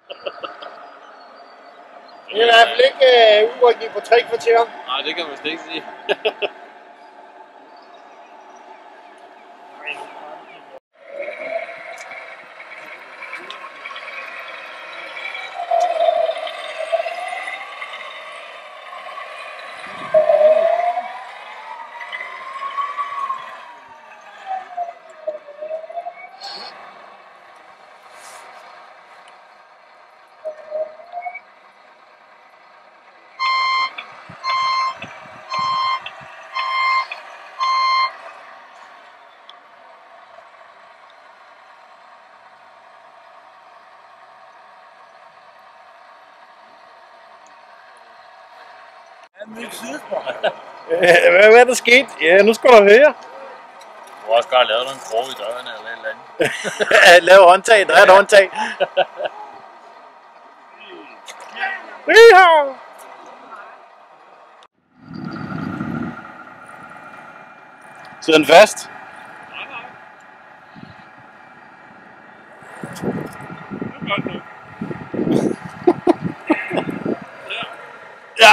Det er i hvert fald ikke udrykning på 3 kvarter. Nej, det kan man slet ikke sige. Hvad er der sket? Ja, nu skal du høre. Du har også godt lavet en krog i døren eller et eller andet. Lav håndtag, der er et håndtag. Sidder den fast? Ja.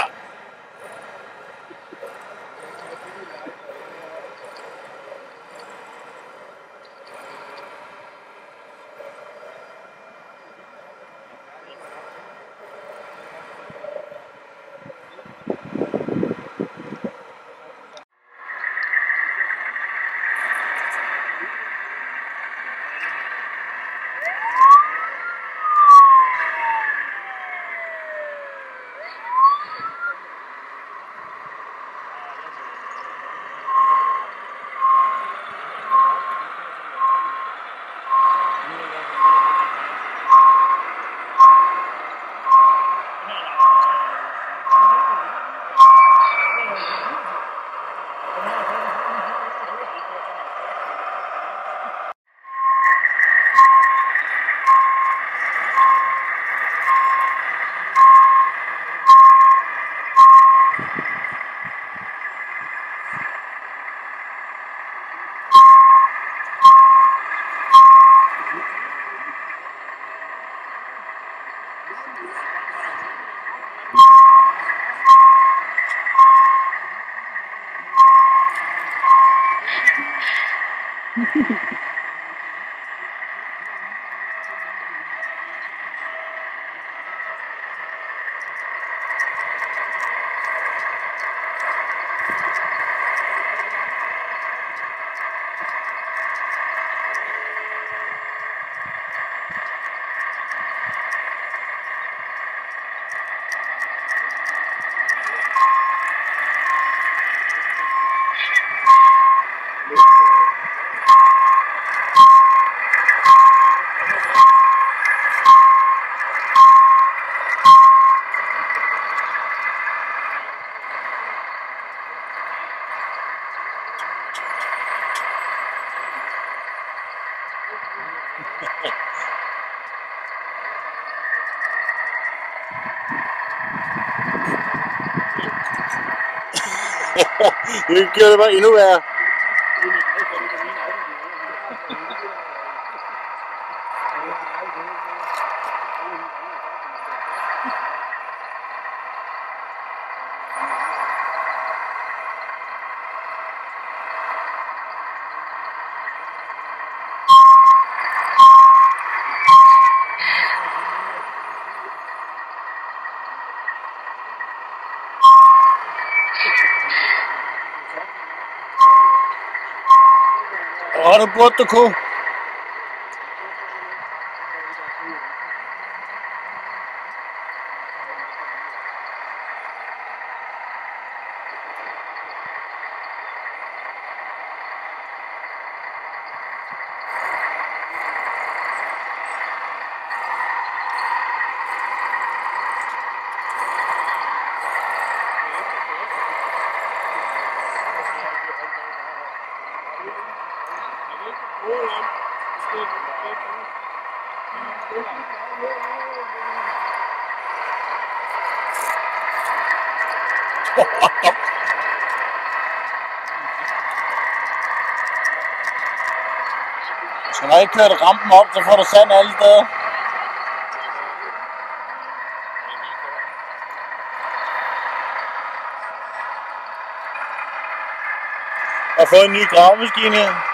Det gjorde det bare endnu værre. Det burde du kunne. Så når jeg ikke kørt rampen op, så får du sand alle steder. Og fået en ny gravemaskine.